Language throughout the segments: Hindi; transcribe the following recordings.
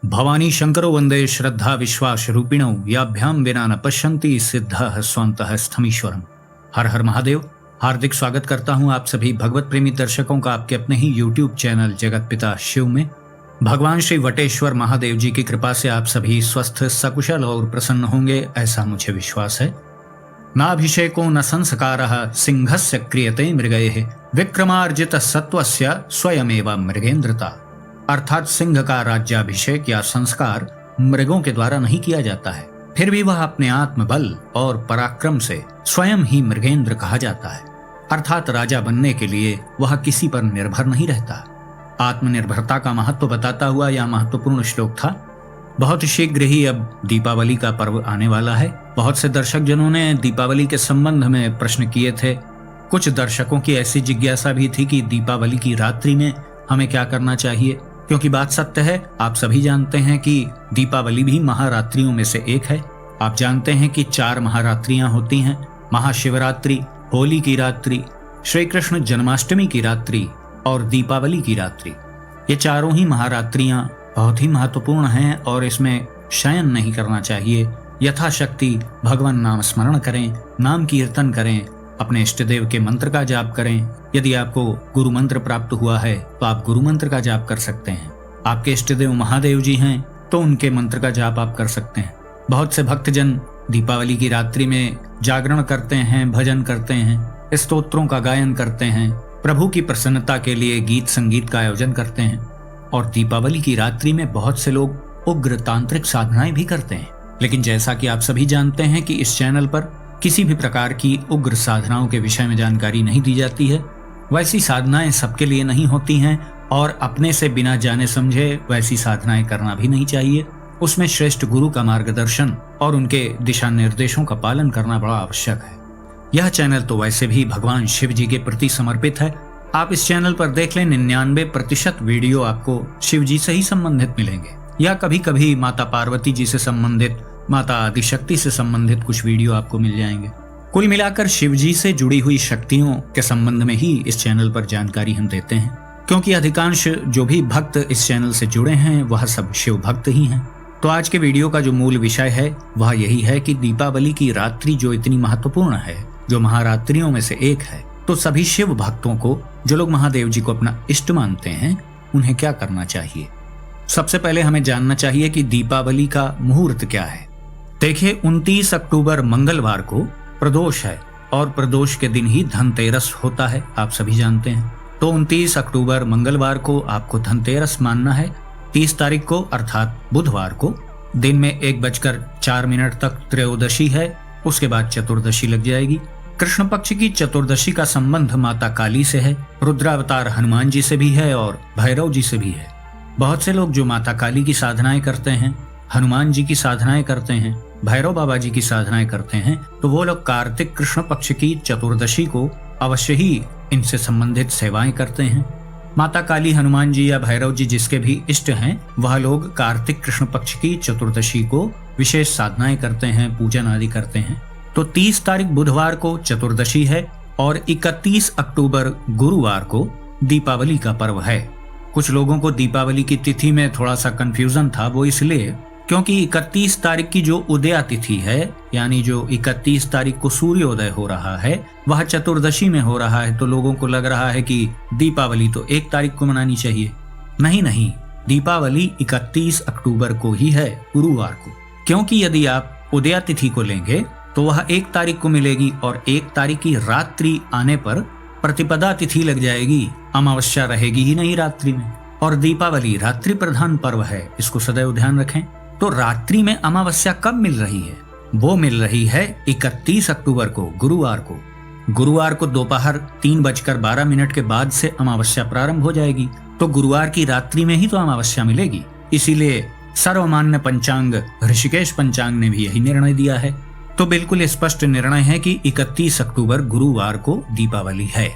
भवानी शंकरो वंदे श्रद्धा विश्वास रूपिणौ याभ्याम विना न पश्यन्ति सिद्धः स्वन्तः स्थमीश्वरम। हर हर महादेव। हार्दिक स्वागत करता हूं आप सभी भगवत प्रेमी दर्शकों का आपके अपने ही YouTube चैनल जगत पिता शिव में। भगवान श्री वटेश्वर महादेव जी की कृपा से आप सभी स्वस्थ सकुशल और प्रसन्न होंगे, ऐसा मुझे विश्वास है। नाभिषेको न संस्कारः सिंहस्य क्रियते मृगैः विक्रमार्जित सत्वस्य स्वयमेव मृगेन्द्रता। अर्थात सिंह का राज्याभिषेक या संस्कार मृगों के द्वारा नहीं किया जाता है, फिर भी वह अपने आत्मबल और पराक्रम से स्वयं ही मृगेंद्र कहा जाता है। अर्थात राजा बनने के लिए वह किसी पर निर्भर नहीं रहता। आत्मनिर्भरता का महत्व बताता हुआ यह महत्वपूर्ण श्लोक था। बहुत शीघ्र ही अब दीपावली का पर्व आने वाला है। बहुत से दर्शक जनों ने दीपावली के संबंध में प्रश्न किए थे। कुछ दर्शकों की ऐसी जिज्ञासा भी थी कि दीपावली की रात्रि में हमें क्या करना चाहिए, क्योंकि बात सत्य है, आप सभी जानते हैं कि दीपावली भी महारात्रियों में से एक है। आप जानते हैं कि 4 महारात्रियां होती हैं, महाशिवरात्रि, होली की रात्रि, श्री कृष्ण जन्माष्टमी की रात्रि और दीपावली की रात्रि। ये चारों ही महारात्रियां बहुत ही महत्वपूर्ण हैं और इसमें शयन नहीं करना चाहिए। यथाशक्ति भगवान नाम स्मरण करें, नाम कीर्तन करें, अपने इष्ट देव के मंत्र का जाप करें। यदि आपको गुरु मंत्र प्राप्त हुआ है तो आप गुरु मंत्र का जाप कर सकते हैं। आपके इष्ट देव महादेव जी हैं तो उनके मंत्र का जाप आप कर सकते हैं। बहुत से भक्तजन दीपावली की रात्रि में जागरण करते हैं, भजन करते हैं, स्तोत्रों का गायन करते हैं, प्रभु की प्रसन्नता के लिए गीत संगीत का आयोजन करते हैं। और दीपावली की रात्रि में बहुत से लोग उग्र तांत्रिक साधनाएं भी करते हैं। लेकिन जैसा कि आप सभी जानते हैं कि इस चैनल पर किसी भी प्रकार की उग्र साधनाओं के विषय में जानकारी नहीं दी जाती है। वैसी साधनाएं सबके लिए नहीं होती हैं और अपने से बिना जाने समझे वैसी साधनाएं करना भी नहीं चाहिए। उसमें श्रेष्ठ गुरु का मार्गदर्शन और उनके दिशा निर्देशों का पालन करना बड़ा आवश्यक है। यह चैनल तो वैसे भी भगवान शिव जी के प्रति समर्पित है। आप इस चैनल पर देख लें, 99% वीडियो आपको शिव जी से ही संबंधित मिलेंगे, या कभी कभी माता पार्वती जी से संबंधित, माता आदिशक्ति से संबंधित कुछ वीडियो आपको मिल जाएंगे। कुल मिलाकर शिव जी से जुड़ी हुई शक्तियों के संबंध में ही इस चैनल पर जानकारी हम देते हैं, क्योंकि अधिकांश जो भी भक्त इस चैनल से जुड़े हैं वह सब शिव भक्त ही हैं। तो आज के वीडियो का जो मूल विषय है वह यही है कि दीपावली की रात्रि जो इतनी महत्वपूर्ण है, जो महारात्रियों में से एक है, तो सभी शिव भक्तों को, जो लोग महादेव जी को अपना इष्ट मानते हैं, उन्हें क्या करना चाहिए। सबसे पहले हमें जानना चाहिए कि दीपावली का मुहूर्त क्या है। देखिए, 29 अक्टूबर मंगलवार को प्रदोष है और प्रदोष के दिन ही धनतेरस होता है, आप सभी जानते हैं। तो 29 अक्टूबर मंगलवार को आपको धनतेरस मानना है। 30 तारीख को अर्थात बुधवार को दिन में 1:04 तक त्रयोदशी है, उसके बाद चतुर्दशी लग जाएगी। कृष्ण पक्ष की चतुर्दशी का संबंध माता काली से है, रुद्रावतार हनुमान जी से भी है और भैरव जी से भी है। बहुत से लोग जो माता काली की साधनाएं करते हैं, हनुमान जी की साधनाएं करते हैं, भैरव बाबा जी की साधनाएं करते हैं, तो वो लोग कार्तिक कृष्ण पक्ष की चतुर्दशी को अवश्य ही इनसे संबंधित सेवाएं करते हैं। माता काली, हनुमान जी या भैरव जी जिसके भी इष्ट हैं, वह लोग कार्तिक कृष्ण पक्ष की चतुर्दशी को विशेष साधनाएं करते हैं, पूजन आदि करते हैं। तो 30 तारीख बुधवार को चतुर्दशी है और 31 अक्टूबर गुरुवार को दीपावली का पर्व है। कुछ लोगों को दीपावली की तिथि में थोड़ा सा कंफ्यूजन था, वो इसलिए क्योंकि 31 तारीख की जो उदया तिथि है, यानी जो 31 तारीख को सूर्योदय हो रहा है, वह चतुर्दशी में हो रहा है। तो लोगों को लग रहा है कि दीपावली तो 1 तारीख को मनानी चाहिए। नहीं, दीपावली 31 अक्टूबर को ही है, गुरुवार को। क्योंकि यदि आप उदया तिथि को लेंगे तो वह 1 तारीख को मिलेगी और 1 तारीख की रात्रि आने पर प्रतिपदा तिथि लग जाएगी, अमावस्या रहेगी ही नहीं रात्रि में। और दीपावली रात्रि प्रधान पर्व है, इसको सदैव ध्यान रखें। तो रात्रि में अमावस्या कब मिल रही है? वो मिल रही है 31 अक्टूबर को, गुरुवार को। गुरुवार को दोपहर 3:12 के बाद से अमावस्या प्रारंभ हो जाएगी। तो गुरुवार की रात्रि में ही तो अमावस्या मिलेगी। इसीलिए सर्वमान्य पंचांग ऋषिकेश पंचांग ने भी यही निर्णय दिया है। तो बिल्कुल स्पष्ट निर्णय है कि 31 अक्टूबर गुरुवार को दीपावली है।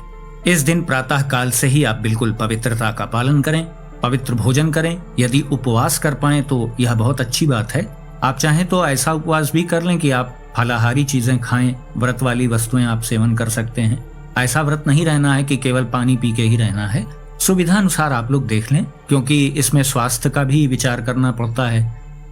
इस दिन प्रातः काल से ही आप बिल्कुल पवित्रता का पालन करें, पवित्र भोजन करें। यदि उपवास कर पाए तो यह बहुत अच्छी बात है। आप चाहें तो ऐसा उपवास भी कर लें कि आप फलाहारी चीजें खाएं, व्रत वाली वस्तुएं आप सेवन कर सकते हैं। ऐसा व्रत नहीं रहना है कि केवल पानी पी के ही रहना है। सुविधा अनुसार आप लोग देख लें, क्योंकि इसमें स्वास्थ्य का भी विचार करना पड़ता है।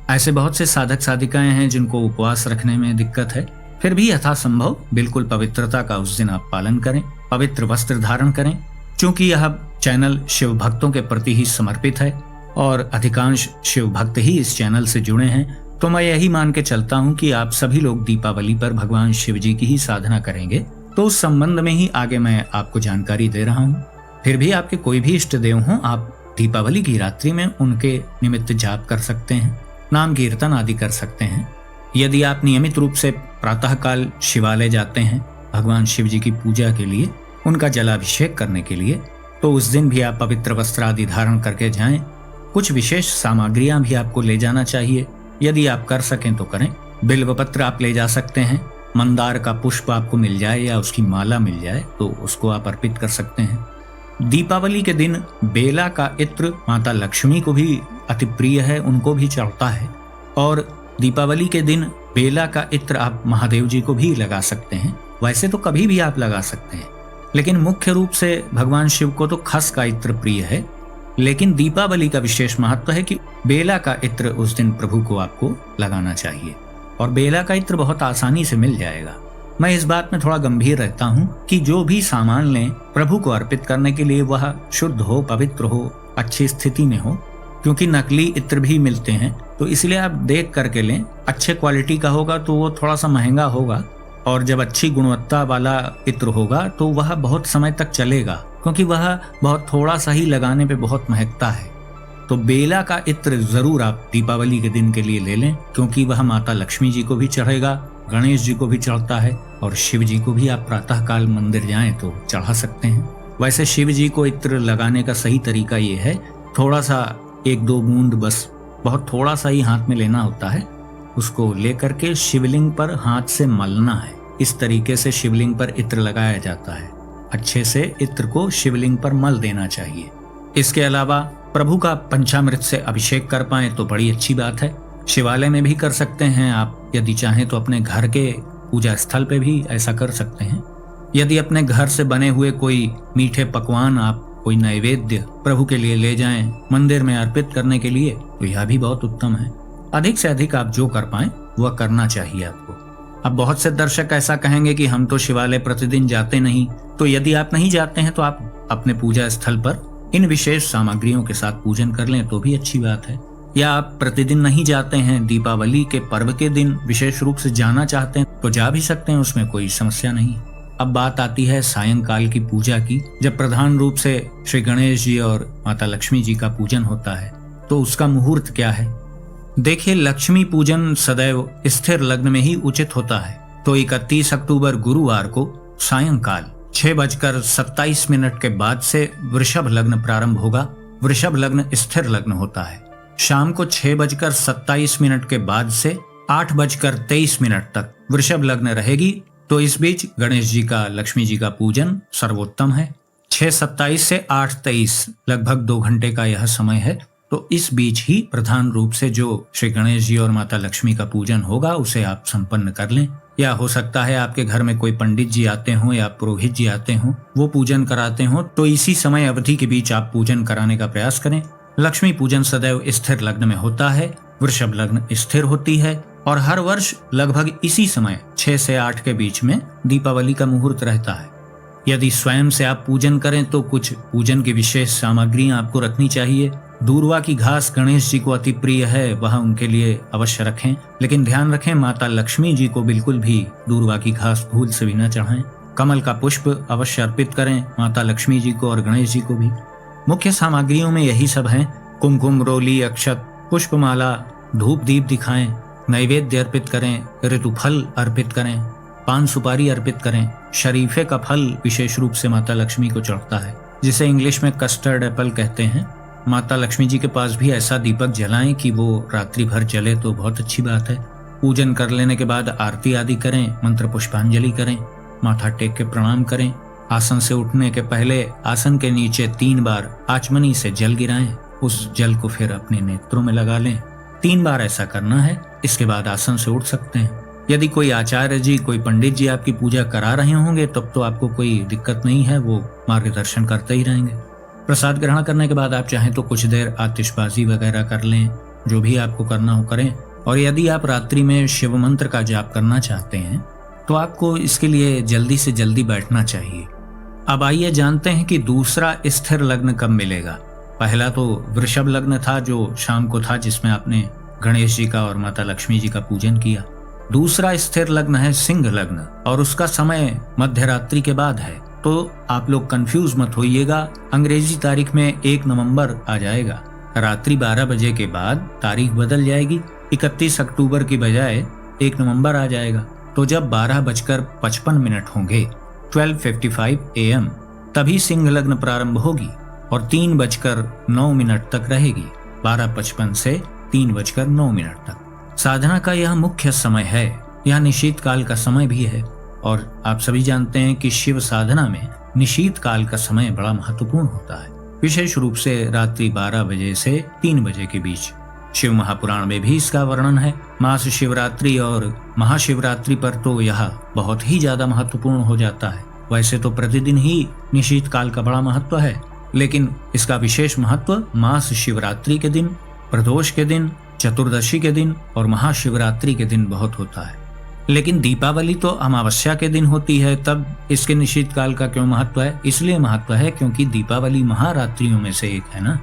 ऐसे बहुत से साधक साधिकाएं हैं जिनको उपवास रखने में दिक्कत है, फिर भी यथासंभव बिल्कुल पवित्रता का उस दिन आप पालन करें, पवित्र वस्त्र धारण करें। क्योंकि यह चैनल शिव भक्तों के प्रति ही समर्पित है और अधिकांश शिव भक्त ही इस चैनल से जुड़े हैं, तो मैं यही मान के चलता हूँ कि आप सभी लोग दीपावली पर भगवान शिव जी की ही साधना करेंगे। तो उस संबंध में ही आगे मैं आपको जानकारी दे रहा हूँ। फिर भी आपके कोई भी इष्ट देव हों, आप दीपावली की रात्रि में उनके निमित्त जाप कर सकते हैं, नाम कीर्तन आदि कर सकते हैं। यदि आप नियमित रूप से प्रातःकाल शिवालय जाते हैं भगवान शिव जी की पूजा के लिए, उनका जलाभिषेक करने के लिए, तो उस दिन भी आप पवित्र वस्त्र आदि धारण करके जाएं। कुछ विशेष सामग्रियां भी आपको ले जाना चाहिए, यदि आप कर सकें तो करें। बिल्वपत्र आप ले जा सकते हैं, मंदार का पुष्प आपको मिल जाए या उसकी माला मिल जाए तो उसको आप अर्पित कर सकते हैं। दीपावली के दिन बेला का इत्र माता लक्ष्मी को भी अति प्रिय है, उनको भी चढ़ता है। और दीपावली के दिन बेला का इत्र आप महादेव जी को भी लगा सकते हैं। वैसे तो कभी भी आप लगा सकते हैं, लेकिन मुख्य रूप से भगवान शिव को तो खस का इत्र प्रिय है। लेकिन दीपावली का विशेष महत्व है कि बेला का इत्र उस दिन प्रभु को आपको लगाना चाहिए, और बेला का इत्र बहुत आसानी से मिल जाएगा। मैं इस बात में थोड़ा गंभीर रहता हूँ कि जो भी सामान लें प्रभु को अर्पित करने के लिए वह शुद्ध हो, पवित्र हो, अच्छी स्थिति में हो, क्योंकि नकली इत्र भी मिलते हैं। तो इसलिए आप देख करके लें। अच्छे क्वालिटी का होगा तो वो थोड़ा सा महंगा होगा, और जब अच्छी गुणवत्ता वाला इत्र होगा तो वह बहुत समय तक चलेगा, क्योंकि वह बहुत थोड़ा सा ही लगाने पे बहुत महकता है। तो बेला का इत्र जरूर आप दीपावली के दिन के लिए ले लें, क्योंकि वह माता लक्ष्मी जी को भी चढ़ेगा, गणेश जी को भी चढ़ता है, और शिव जी को भी आप प्रातःकाल मंदिर जाएं तो चढ़ा सकते हैं। वैसे शिव जी को इत्र लगाने का सही तरीका ये है, थोड़ा सा 1-2 बूंद बस, बहुत थोड़ा सा ही हाथ में लेना होता है, उसको लेकर के शिवलिंग पर हाथ से मलना है। इस तरीके से शिवलिंग पर इत्र लगाया जाता है। अच्छे से इत्र को शिवलिंग पर मल देना चाहिए। इसके अलावा प्रभु का पंचामृत से अभिषेक कर पाए तो बड़ी अच्छी बात है। शिवालय में भी कर सकते हैं आप, यदि चाहें तो अपने घर के पूजा स्थल पे भी ऐसा कर सकते हैं। यदि अपने घर से बने हुए कोई मीठे पकवान आप कोई नैवेद्य प्रभु के लिए ले जाएं मंदिर में अर्पित करने के लिए, तो यह भी बहुत उत्तम है। अधिक से अधिक आप जो कर पाएं वह करना चाहिए आपको। अब बहुत से दर्शक ऐसा कहेंगे कि हम तो शिवालय प्रतिदिन जाते नहीं, तो यदि आप नहीं जाते हैं तो आप अपने पूजा स्थल पर इन विशेष सामग्रियों के साथ पूजन कर लें तो भी अच्छी बात है। या आप प्रतिदिन नहीं जाते हैं, दीपावली के पर्व के दिन विशेष रूप से जाना चाहते हैं तो जा भी सकते हैं, उसमें कोई समस्या नहीं। अब बात आती है सायंकाल की पूजा की, जब प्रधान रूप से श्री गणेश जी और माता लक्ष्मी जी का पूजन होता है। तो उसका मुहूर्त क्या है? देखिए, लक्ष्मी पूजन सदैव स्थिर लग्न में ही उचित होता है। तो 31 अक्टूबर गुरुवार को सायंकाल 6:27 के बाद से वृषभ लग्न प्रारंभ होगा। वृषभ लग्न स्थिर लग्न होता है। शाम को 6:27 के बाद से 8:23 तक वृषभ लग्न रहेगी। तो इस बीच गणेश जी का, लक्ष्मी जी का पूजन सर्वोत्तम है। 6:27 से 8:23 लगभग 2 घंटे का यह समय है। तो इस बीच ही प्रधान रूप से जो श्री गणेश जी और माता लक्ष्मी का पूजन होगा उसे आप संपन्न कर लें। या हो सकता है आपके घर में कोई पंडित जी आते हों या पुरोहित जी आते हों, वो पूजन कराते हों, तो इसी समय अवधि के बीच आप पूजन कराने का प्रयास करें। लक्ष्मी पूजन सदैव स्थिर लग्न में होता है, वृषभ लग्न स्थिर होती है, और हर वर्ष लगभग इसी समय 6 से 8 के बीच में दीपावली का मुहूर्त रहता है। यदि स्वयं से आप पूजन करें तो कुछ पूजन की विशेष सामग्रियां आपको रखनी चाहिए। दूर्वा की घास गणेश जी को अति प्रिय है, वह उनके लिए अवश्य रखें, लेकिन ध्यान रखें माता लक्ष्मी जी को बिल्कुल भी दूर्वा की घास भूल से भी न चढ़ाएं। कमल का पुष्प अवश्य अर्पित करें माता लक्ष्मी जी को और गणेश जी को भी। मुख्य सामग्रियों में यही सब है। कुमकुम, रोली, अक्षत, पुष्पमाला, धूप दीप दिखाएं, नैवेद्य अर्पित करें, ऋतुफल अर्पित करें, पान सुपारी अर्पित करें। शरीफे का फल विशेष रूप से माता लक्ष्मी को चढ़ता है, जिसे इंग्लिश में कस्टर्ड एप्पल कहते हैं। माता लक्ष्मी जी के पास भी ऐसा दीपक जलाएं कि वो रात्रि भर जले तो बहुत अच्छी बात है। पूजन कर लेने के बाद आरती आदि करें, मंत्र पुष्पांजलि करें, माथा टेक के प्रणाम करें। आसन से उठने के पहले आसन के नीचे 3 बार आचमनी से जल गिराएं। उस जल को फिर अपने नेत्रों में लगा लें। 3 बार ऐसा करना है। इसके बाद आसन से उठ सकते हैं। यदि कोई आचार्य जी, कोई पंडित जी आपकी पूजा करा रहे होंगे तब तो आपको कोई दिक्कत नहीं है, वो मार्गदर्शन करते ही रहेंगे। प्रसाद ग्रहण करने के बाद आप चाहें तो कुछ देर आतिशबाजी वगैरह कर लें, जो भी आपको करना हो करें। और यदि आप रात्रि में शिव मंत्र का जाप करना चाहते हैं तो आपको इसके लिए जल्दी से जल्दी बैठना चाहिए। अब आइए जानते हैं कि दूसरा स्थिर लग्न कब मिलेगा। पहला तो वृषभ लग्न था जो शाम को था, जिसमें आपने गणेश जी का और माता लक्ष्मी जी का पूजन किया। दूसरा स्थिर लग्न है सिंह लग्न और उसका समय मध्य रात्रि के बाद है। तो आप लोग कंफ्यूज मत होइएगा, अंग्रेजी तारीख में 1 नवंबर आ जाएगा। रात्रि 12 बजे के बाद तारीख बदल जाएगी, 31 अक्टूबर की बजाय 1 नवंबर आ जाएगा। तो जब 12:55 होंगे 12:55 AM, तभी सिंह लग्न प्रारंभ होगी और 3:09 तक रहेगी। 12:55 से 3:09 तक साधना का यह मुख्य समय है। यह निशीत काल का समय भी है और आप सभी जानते हैं कि शिव साधना में निशीत काल का समय बड़ा महत्वपूर्ण होता है, विशेष रूप से रात्रि 12 बजे से 3 बजे के बीच। शिव महापुराण में भी इसका वर्णन है। मास शिवरात्रि और महाशिवरात्रि पर तो यह बहुत ही ज्यादा महत्वपूर्ण हो जाता है। वैसे तो प्रतिदिन ही निशीत काल का बड़ा महत्व है, लेकिन इसका विशेष महत्व मास शिवरात्रि के दिन, प्रदोष के दिन, चतुर्दशी के दिन और महाशिवरात्रि के दिन बहुत होता है। लेकिन दीपावली तो अमावस्या के दिन होती है, तब इसके निशीत काल का क्यों महत्व है? इसलिए महत्व है क्योंकि दीपावली महारात्रियों में से एक है ना।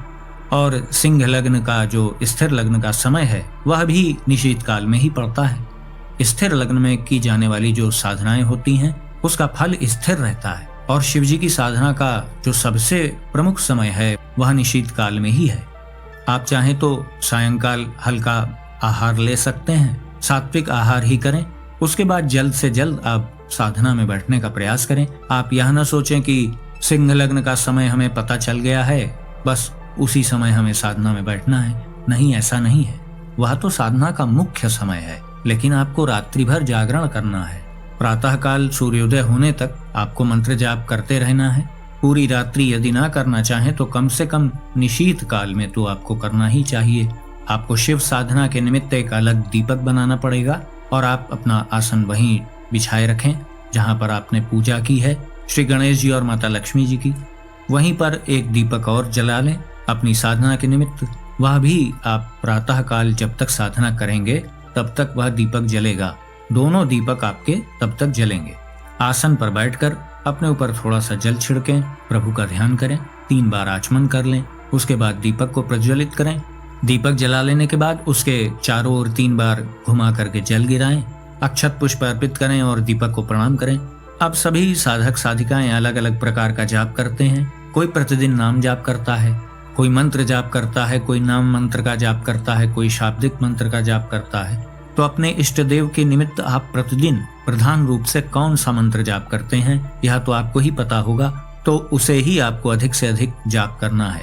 और सिंह लग्न का जो स्थिर लग्न का समय है वह भी निशीत काल में ही पड़ता है। स्थिर लग्न में की जाने वाली जो साधनाएं होती हैं उसका फल स्थिर रहता है और शिवजी की साधना का जो सबसे प्रमुख समय है वह निशीत काल में ही है। आप चाहें तो सायंकाल हल्का आहार ले सकते हैं, सात्विक आहार ही करें। उसके बाद जल्द से जल्द आप साधना में बैठने का प्रयास करें। आप यह न सोचें कि सिंह लग्न का समय हमें पता चल गया है, बस उसी समय हमें साधना में बैठना है। नहीं, ऐसा नहीं है। वह तो साधना का मुख्य समय है, लेकिन आपको रात्रि भर जागरण करना है। प्रातःकाल सूर्योदय होने तक आपको मंत्र जाप करते रहना है। पूरी रात्रि यदि ना करना चाहें तो कम से कम निशीत काल में तो आपको करना ही चाहिए। आपको शिव साधना के निमित्त एक अलग दीपक बनाना पड़ेगा और आप अपना आसन वहीं बिछाए रखें जहां पर आपने पूजा की है श्री गणेश जी और माता लक्ष्मी जी की। वहीं पर एक दीपक और जला लें अपनी साधना के निमित्त। वह भी आप प्रातः काल जब तक साधना करेंगे तब तक वह दीपक जलेगा। दोनों दीपक आपके तब तक जलेंगे। आसन पर बैठकर अपने ऊपर थोड़ा सा जल छिड़कें, प्रभु का ध्यान करें, 3 बार आचमन कर लें। उसके बाद दीपक को प्रज्वलित करें। दीपक जला लेने के बाद उसके चारों ओर 3 बार घुमा करके जल गिराएं, अक्षत पुष्प अर्पित करें और दीपक को प्रणाम करें। अब सभी साधक साधिकाएं अलग अलग प्रकार का जाप करते हैं। कोई प्रतिदिन नाम जाप करता है, कोई मंत्र जाप करता है, कोई नाम मंत्र का जाप करता है, कोई शाब्दिक मंत्र का जाप करता है। तो अपने इष्ट देव के निमित्त आप प्रतिदिन प्रधान रूप से कौन सा मंत्र जाप करते हैं यह तो आपको ही पता होगा, तो उसे ही आपको अधिक से अधिक जाप करना है।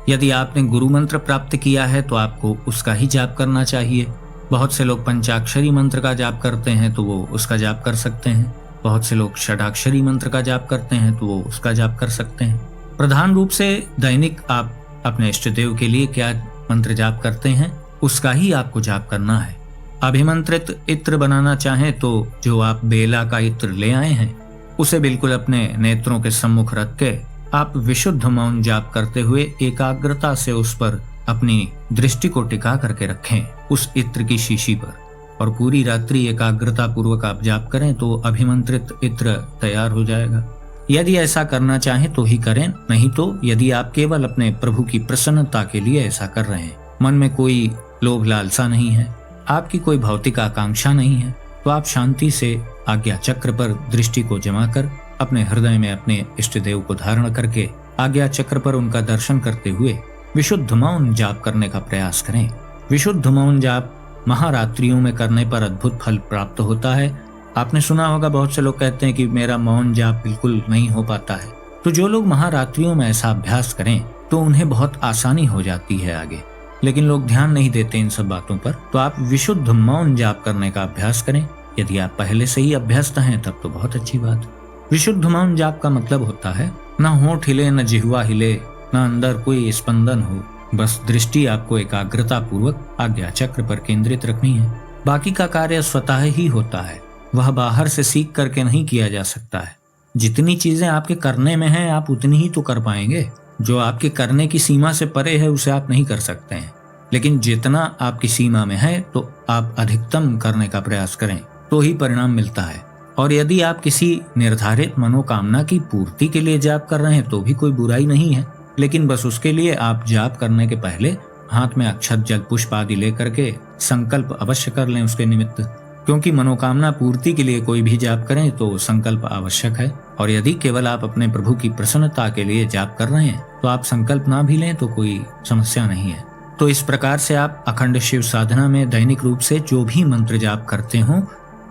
यदि आपने गुरु मंत्र प्राप्त किया है तो आपको उसका ही जाप करना चाहिए। बहुत से लोग पंचाक्षरी मंत्र का जाप करते हैं तो वो उसका जाप कर सकते हैं। बहुत से लोग षडाक्षरी मंत्र का जाप करते हैं तो वो उसका जाप कर सकते हैं। प्रधान रूप से दैनिक आप अपने इष्ट देव के लिए क्या मंत्र जाप करते हैं उसका ही आपको जाप करना है। अभिमंत्रित इत्र बनाना चाहें तो जो आप बेला का इत्र ले आए हैं उसे बिल्कुल अपने नेत्रों के सम्मुख रख के आप विशुद्ध मौन जाप करते हुए एकाग्रता से उस पर अपनी दृष्टि को टिका करके रखें उस इत्र की शीशी पर, और पूरी रात्रि एकाग्रता पूर्वक आप जाप करें तो अभिमंत्रित इत्र तैयार हो जाएगा। यदि ऐसा करना चाहें तो ही करें, नहीं तो यदि आप केवल अपने प्रभु की प्रसन्नता के लिए ऐसा कर रहे हैं, मन में कोई लोभ लालसा नहीं है, आपकी कोई भौतिक आकांक्षा नहीं है, तो आप शांति से आज्ञा चक्र पर दृष्टि को जमा कर अपने हृदय में अपने इष्ट देव को धारण करके आज्ञा चक्र पर उनका दर्शन करते हुए विशुद्ध मौन जाप करने का प्रयास करें। विशुद्ध मौन जाप महारात्रियों में करने पर अद्भुत फल प्राप्त होता है। आपने सुना होगा बहुत से लोग कहते हैं कि मेरा मौन जाप बिल्कुल नहीं हो पाता है। तो जो लोग महारात्रियों में ऐसा अभ्यास करें तो उन्हें बहुत आसानी हो जाती है आगे, लेकिन लोग ध्यान नहीं देते इन सब बातों पर। तो आप विशुद्ध मौन जाप करने का अभ्यास करें। यदि आप पहले से ही अभ्यस्त हैं तब तो बहुत अच्छी बात। विशुद्ध मौन जाप का मतलब होता है न होंठ हिले, न जिह्वा हिले, न अंदर कोई स्पंदन हो, बस दृष्टि आपको एकाग्रता पूर्वक आज्ञा चक्र पर केंद्रित रखनी है। बाकी का कार्य स्वतः ही होता है, वह बाहर से सीख करके नहीं किया जा सकता है। जितनी चीजें आपके करने में हैं आप उतनी ही तो कर पाएंगे। जो आपके करने की सीमा से परे है उसे आप नहीं कर सकते हैं, लेकिन जितना आपकी सीमा में है तो आप अधिकतम करने का प्रयास करें तो ही परिणाम मिलता है। और यदि आप किसी निर्धारित मनोकामना की पूर्ति के लिए जाप कर रहे हैं तो भी कोई बुराई नहीं है, लेकिन बस उसके लिए आप जाप करने के पहले हाथ में अक्षत, जल, पुष्प आदि लेकर के संकल्प अवश्य कर लें उसके निमित्त, क्योंकि मनोकामना पूर्ति के लिए कोई भी जाप करें तो संकल्प आवश्यक है। और यदि केवल आप अपने प्रभु की प्रसन्नता के लिए जाप कर रहे हैं तो आप संकल्प ना भी लें तो कोई समस्या नहीं है। तो इस प्रकार से आप अखंड शिव साधना में दैनिक रूप से जो भी मंत्र जाप करते हो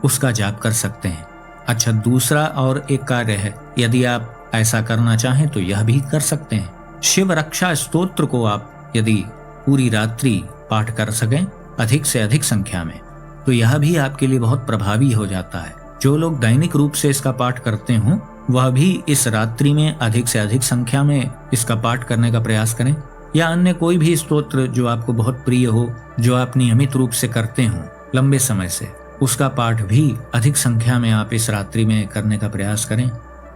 उसका जाप कर सकते हैं। अच्छा, दूसरा और एक कार्य है, यदि आप ऐसा करना चाहें तो यह भी कर सकते हैं। शिव रक्षा स्तोत्र को आप यदि पूरी रात्रि पाठ कर सकें अधिक से अधिक संख्या में तो यह भी आपके लिए बहुत प्रभावी हो जाता है। जो लोग दैनिक रूप से इसका पाठ करते हों वह भी इस रात्रि में अधिक से अधिक संख्या में इसका पाठ करने का प्रयास करें, या अन्य कोई भी स्तोत्र जो आपको बहुत प्रिय हो, जो आप नियमित रूप से करते हो लंबे समय से, उसका पाठ भी अधिक संख्या में आप इस रात्रि में करने का प्रयास करें।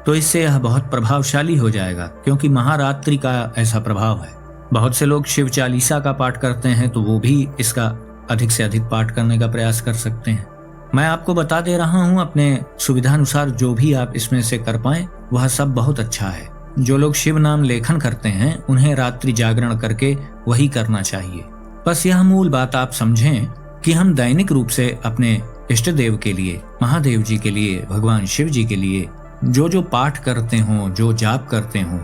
तो इससे यह बहुत प्रभावशाली हो जाएगा, क्योंकि महारात्रि का ऐसा प्रभाव है। बहुत से लोग शिव चालीसा का पाठ करते हैं तो वो भी इसका अधिक से अधिक पाठ करने का प्रयास कर सकते हैं। मैं आपको बता दे रहा हूँ, अपने सुविधानुसार जो भी आप इसमें से कर पाएं वह सब बहुत अच्छा है। जो लोग शिव नाम लेखन करते हैं उन्हें रात्रि जागरण करके वही करना चाहिए। बस यह मूल बात आप समझें कि हम दैनिक रूप से अपने इष्ट देव के लिए, महादेव जी के लिए, भगवान शिव जी के लिए जो पाठ करते हो, जो जाप करते हो,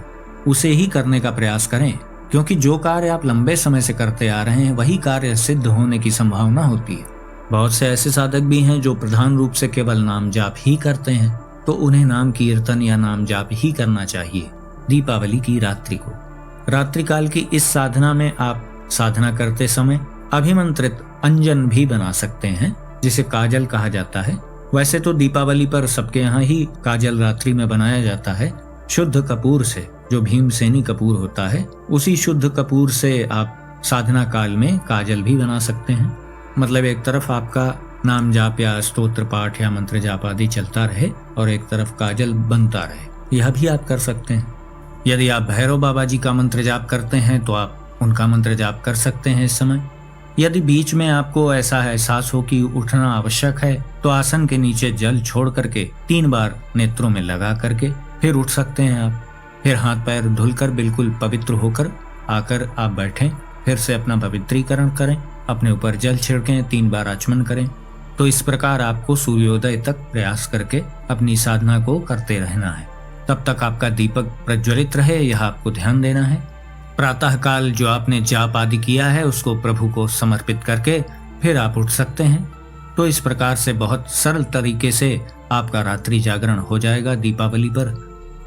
उसे ही करने का प्रयास करें, क्योंकि जो कार्य आप लंबे समय से करते आ रहे हैं वही कार्य सिद्ध होने की संभावना होती है। बहुत से ऐसे साधक भी हैं जो प्रधान रूप से केवल नाम जाप ही करते हैं, तो उन्हें नाम कीर्तन या नाम जाप ही करना चाहिए। दीपावली की रात्रि को, रात्रि काल की इस साधना में आप साधना करते समय अभिमंत्रित अंजन भी बना सकते हैं, जिसे काजल कहा जाता है। वैसे तो दीपावली पर सबके यहाँ ही काजल रात्रि में बनाया जाता है शुद्ध कपूर से, जो भीमसेनी कपूर होता है। उसी शुद्ध कपूर से आप साधना काल में काजल भी बना सकते हैं। मतलब एक तरफ आपका नाम जाप या स्तोत्र पाठ या मंत्र जाप आदि चलता रहे और एक तरफ काजल बनता रहे, यह भी आप कर सकते हैं। यदि आप भैरव बाबा जी का मंत्र जाप करते हैं तो आप उनका मंत्र जाप कर सकते हैं इस समय। यदि बीच में आपको ऐसा एहसास हो कि उठना आवश्यक है तो आसन के नीचे जल छोड़ करके 3 बार नेत्रों में लगा करके फिर उठ सकते हैं आप। फिर हाथ पैर धुलकर बिल्कुल पवित्र होकर आकर आप बैठें, फिर से अपना पवित्रीकरण करें, अपने ऊपर जल छिड़कें, 3 बार आचमन करें। तो इस प्रकार आपको सूर्योदय तक प्रयास करके अपनी साधना को करते रहना है। तब तक आपका दीपक प्रज्वलित रहे, यह आपको ध्यान देना है। प्रातः काल जो आपने जाप आदि किया है उसको प्रभु को समर्पित करके फिर आप उठ सकते हैं। तो इस प्रकार से बहुत सरल तरीके से आपका रात्रि जागरण हो जाएगा दीपावली पर।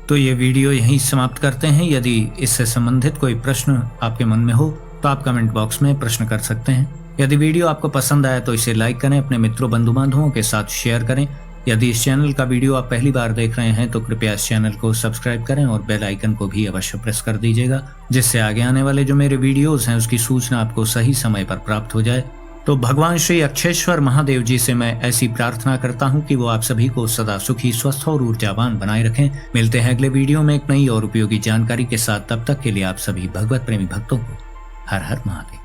तो ये वीडियो यहीं समाप्त करते हैं। यदि इससे संबंधित कोई प्रश्न आपके मन में हो तो आप कमेंट बॉक्स में प्रश्न कर सकते हैं। यदि वीडियो आपको पसंद आया तो इसे लाइक करें, अपने मित्रों बंधु बांधवों के साथ शेयर करें। यदि इस चैनल का वीडियो आप पहली बार देख रहे हैं तो कृपया इस चैनल को सब्सक्राइब करें और बेल आइकन को भी अवश्य प्रेस कर दीजिएगा, जिससे आगे आने वाले जो मेरे वीडियोस हैं उसकी सूचना आपको सही समय पर प्राप्त हो जाए। तो भगवान श्री अक्षेश्वर महादेव जी से मैं ऐसी प्रार्थना करता हूँ कि वो आप सभी को सदा सुखी, स्वस्थ और ऊर्जावान बनाए रखें। मिलते हैं अगले वीडियो में एक नई और उपयोगी जानकारी के साथ। तब तक के लिए आप सभी भगवत प्रेमी भक्तों को हर हर महादेव।